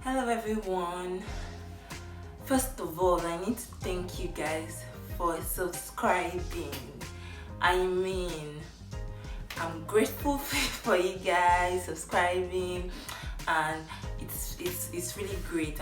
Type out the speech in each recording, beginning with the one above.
Hello everyone. First of all, I need to thank you guys for subscribing. I'm grateful for you guys subscribing, and it's really great.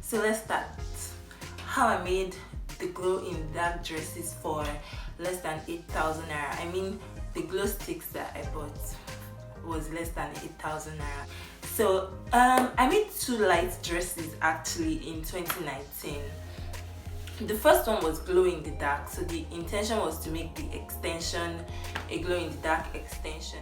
So let's start. How I made the glow in dark dresses for less than 8,000 naira. The glow sticks that I bought was less than 8,000 naira. So I made 2 light dresses actually in 2019. The first one was glow in the dark, so the intention was to make the extension a glow in the dark extension.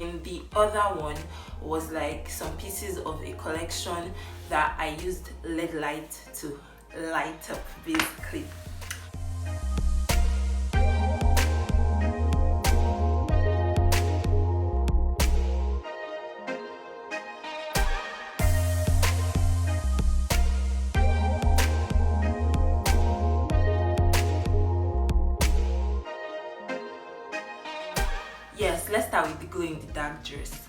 In the other one was like some pieces of a collection that I used LED light to light up basically. Yes, let's start with the glow in the dark dress.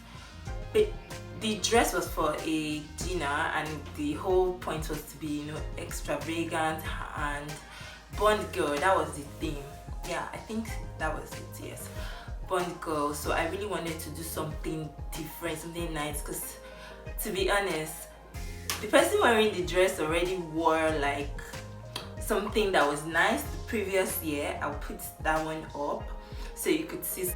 The dress was for a dinner, and the whole point was to be, extravagant and Bond girl. That was the theme. Yeah, I think that was it. Yes, Bond girl. So I really wanted to do something different, something nice. Because to be honest, the person wearing the dress already wore like something that was nice the previous year. I'll put that one up so you could see.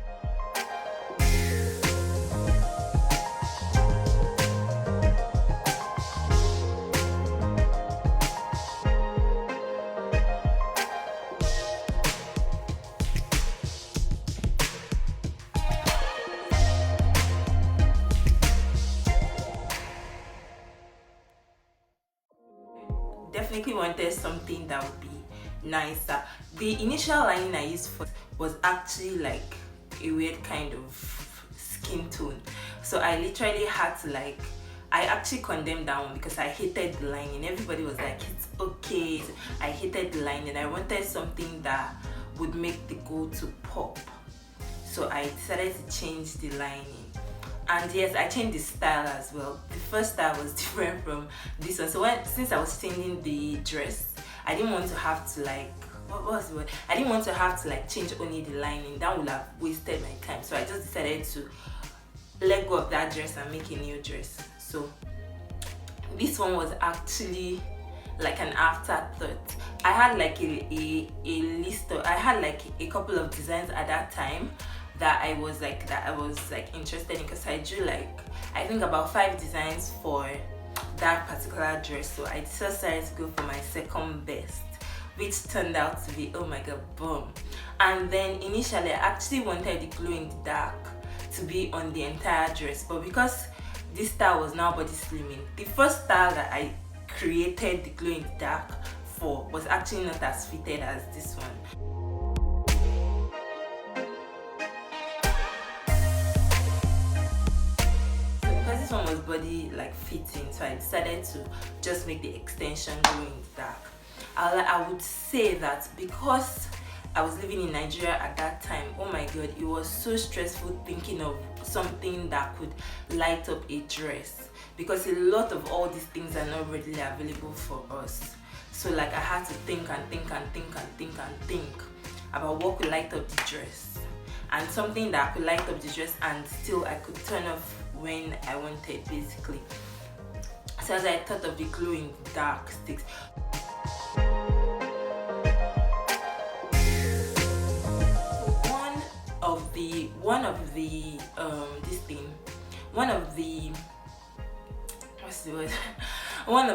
Definitely wanted something that would be nicer. The initial lining I used was actually like a weird kind of skin tone, so I literally had to I actually condemned that one because I hated the lining. Everybody was like, it's okay. I hated the lining. I wanted something that would make the gold to pop, so I decided to change the lining. And yes, I changed the style as well. The first style was different from this one. So since I was changing the dress, I didn't want to have to what was the word? I didn't want to have to change only the lining. That would have wasted my time. So I just decided to let go of that dress and make a new dress. So this one was actually like an afterthought. I had a list of, I had a couple of designs at that time that I was interested in, because I drew I think about 5 designs for that particular dress. So I just decided to go for my second best, which turned out to be, oh my god, boom. And then initially I actually wanted the glow in the dark to be on the entire dress, but because this style was now body slimming, the first style that I created the glow in the dark for was actually not as fitted as this one. This one was body fitting, so I decided to just make the extension glow in the dark. I would say that because I was living in Nigeria at that time, oh my god, it was so stressful thinking of something that could light up a dress, because a lot of all these things are not readily available for us. So I had to think about what could light up the dress, and something that could light up the dress and still I could turn off when I wanted, basically. So as I thought of the glow in the dark sticks, one of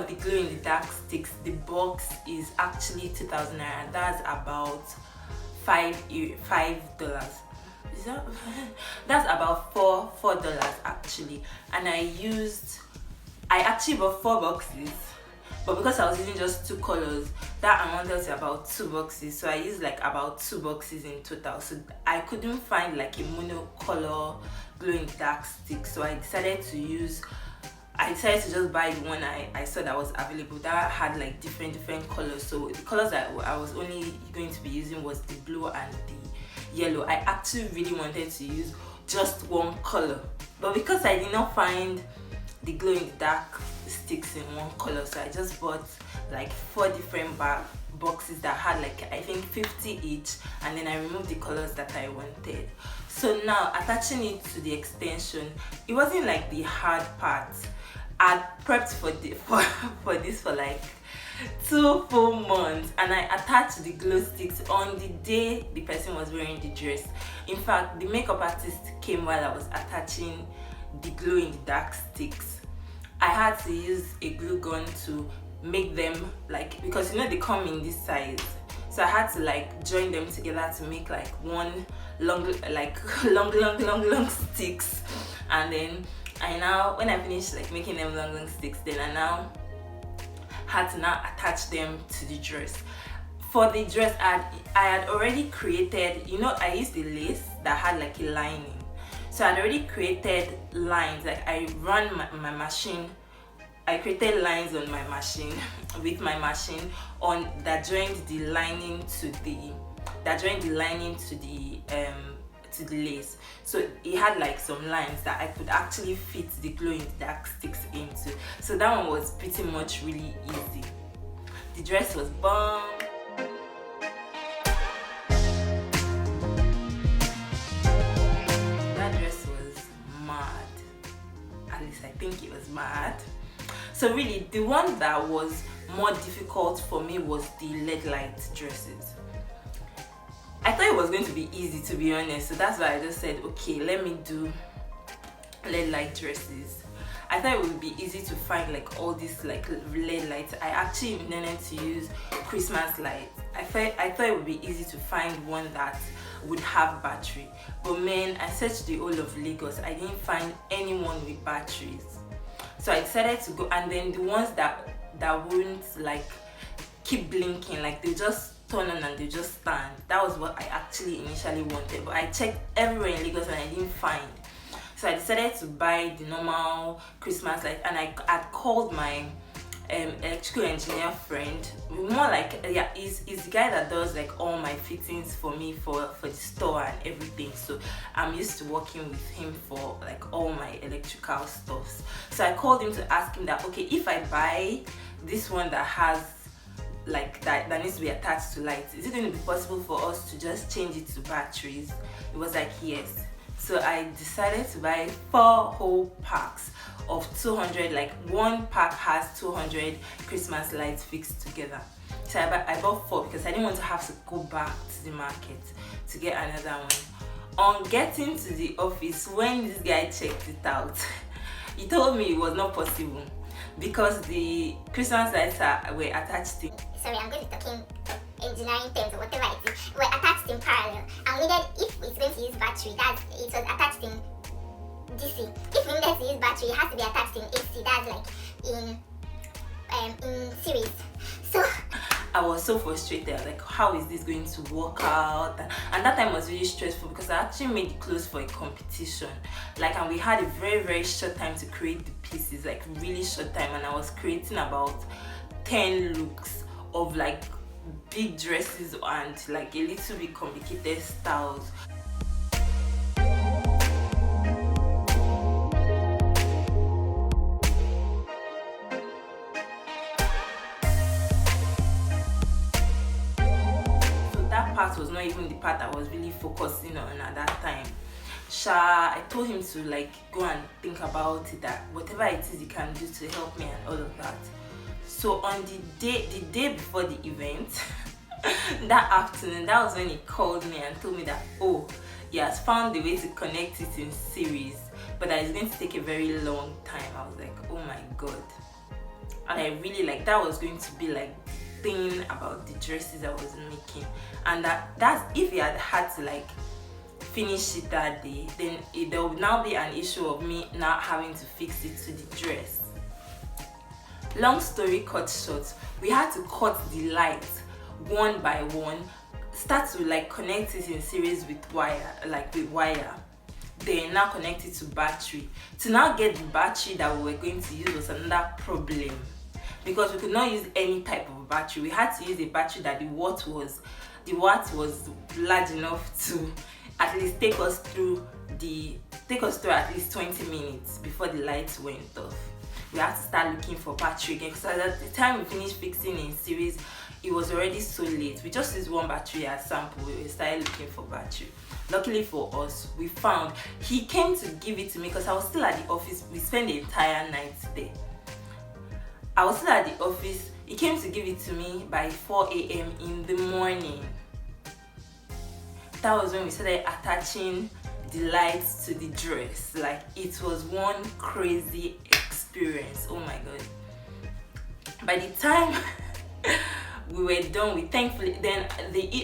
the glow in the dark sticks, the box is actually 2,000 naira. That's about $5. Is that that's about $4 actually. And I actually bought 4 boxes, but because I was using just 2 colors, that amounted to about 2 boxes. So I used like about 2 boxes in total. So I couldn't find like a monocolor glow in the dark stick. So I decided to just buy the one I saw that was available that had like different colors. So the colors that I was only going to be using was the blue and the yellow. I actually really wanted to use just one color, but because I did not find the glow in the dark sticks in one color, so I just bought like 4 different boxes that had like I think 50 each, and then I removed the colors that I wanted. So now attaching it to the extension, it wasn't like the hard part. I prepped for this for like 2 full months, and I attached the glow sticks on the day the person was wearing the dress. In fact, the makeup artist came while I was attaching the glow in the dark sticks. I had to use a glue gun to make them like, because they come in this size, so I had to like join them together to make like one long sticks. And then when I finished like making them long sticks, then I now had to attach them to the dress. For the dress, I had already created, I used the lace that had like a lining. So I'd already created lines, like I ran my machine. I created lines on my machine with my machine on that joined the lining to the lace. So it had like some lines that I could actually fit the glow in the dark sticks into. So that one was pretty much really easy. The dress was bomb. That dress was mad. At least I think it was mad. So really, the one that was more difficult for me was the LED light dresses. I thought it was going to be easy, to be honest, so that's why I just said, okay, let me do LED light dresses. I thought it would be easy to find like all these like LED lights. I actually intended to use Christmas lights. I thought it would be easy to find one that would have battery, but man, I searched the whole of Lagos. I didn't find anyone with batteries. So I decided to go, and then the ones that wouldn't like keep blinking, like they just turn on and they just stand. That was what I actually initially wanted, but I checked everywhere in Lagos and I didn't find. So I decided to buy the normal Christmas light, and I had called my electrical engineer friend. More like, yeah, he's the guy that does like all my fittings for me for the store and everything. So I'm used to working with him for like all my electrical stuffs. So I called him to ask him that, okay, if I buy this one that has like that needs to be attached to lights, is it going to be possible for us to just change it to batteries? It was like, yes. So I decided to buy 4 whole packs of 200, like one pack has 200 Christmas lights fixed together. So I bought 4 because I didn't want to have to go back to the market to get another one. On getting to the office, when this guy checked it out, he told me it was not possible because the Christmas lights were attached to. Sorry, I'm going to be talking engineering terms or whatever it is. Were attached in parallel, and we needed, if it's going to use battery, that it was attached in DC. If we needed to use battery, it has to be attached in AC. That's like in series. So I was so frustrated, like how is this going to work out? And that time was really stressful because I actually made the clothes for a competition, like, and we had a very short time to create the pieces, like really short time, and I was creating about 10 looks of like big dresses and like a little bit complicated styles. Part was not even the part I was really focusing on at that time. I told him to like go and think about it, that whatever it is he can do to help me and all of that. So on the day before the event, that afternoon, that was when he called me and told me that, oh, he has found the way to connect it in series, but that it's going to take a very long time. I was like, oh my god. And I really like, that was going to be like thing about the dresses I was making, and that's if he had to like finish it that day, then there will now be an issue of me now having to fix it to the dress. Long story cut short, we had to cut the light one by one, start to like connect it in series with wire, then now connect it to battery. To now get the battery that we were going to use was another problem, because we could not use any type of battery. We had to use a battery that the watt was large enough to at least take us through at least 20 minutes before the lights went off. We had to start looking for battery again, because at the time we finished fixing in series, it was already so late. We just used one battery as sample. We started looking for battery. Luckily for us, we found. He came to give it to me because I was still at the office. We spent the entire night there. I was still at the office. He came to give it to me by 4 a.m. in the morning. That was when we started attaching the lights to the dress. Like, it was one crazy experience. Oh my god. By the time we were done, we thankfully, then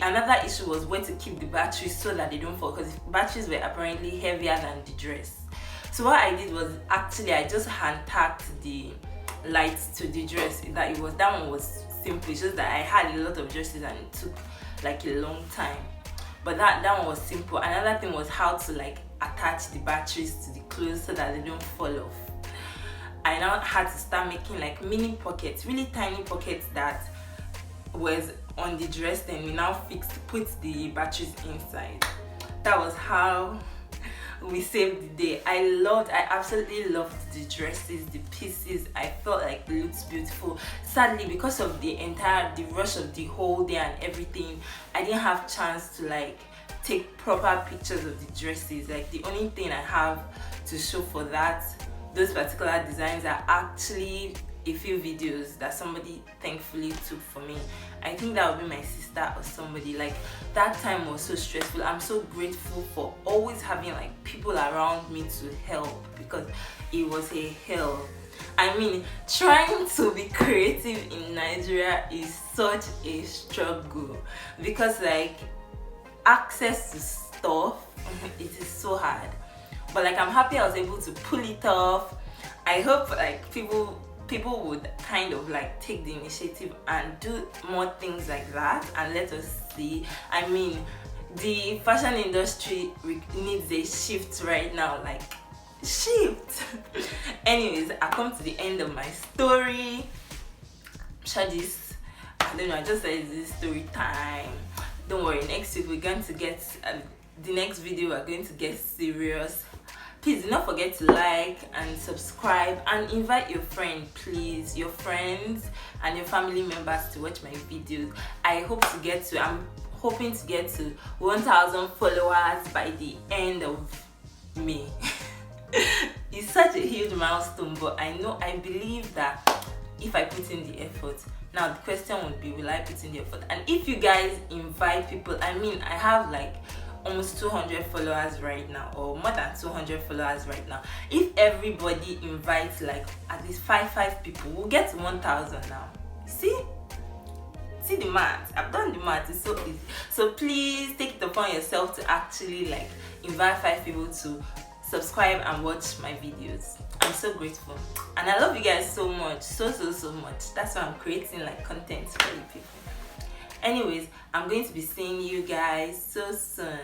another issue was where to keep the batteries so that they don't fall, because the batteries were apparently heavier than the dress. So what I did was, actually I just hand tacked the lights to the dress. That one was simple. It's just that I had a lot of dresses and it took like a long time. But that one was simple. Another thing was how to like attach the batteries to the clothes so that they don't fall off. I now had to start making like mini pockets, really tiny pockets that was on the dress. Then we now put the batteries inside. That was how we saved the day. I absolutely loved the dresses, the pieces. I felt like it looked beautiful. Sadly, because of the rush of the whole day and everything, I didn't have chance to like take proper pictures of the dresses. Like, the only thing I have to show for those particular designs are actually a few videos that somebody thankfully took for me. I think that would be my sister or somebody. Like, that time was so stressful. I'm so grateful for always having like people around me to help, because it was a hell. I mean, trying to be creative in Nigeria is such a struggle, because like access to stuff it is so hard. But like, I'm happy I was able to pull it off. I hope like people would kind of like take the initiative and do more things like that, and let us see. I mean, the fashion industry needs a shift right now, like shift. Anyways, I come to the end of my story. I just said this story time. Don't worry, next week we're going to get the next video, we're going to get serious. Please do not forget to like and subscribe, and invite your friend, please, your friends and your family members to watch my videos. I'm hoping to get to 1,000 followers by the end of May. It's such a huge milestone, but I believe that if I put in the effort. Now the question would be, will I put in the effort? And if you guys invite people, I mean, I have like almost 200 followers right now, or more than 200 followers right now. If everybody invites like at least five people, we'll get to 1,000 now. See the math. I've done the math. It's so easy. So please take it upon yourself to actually like invite 5 people to subscribe and watch my videos. I'm so grateful, and I love you guys so much, so much. That's why I'm creating like content for you people. Anyways, I'm going to be seeing you guys so soon.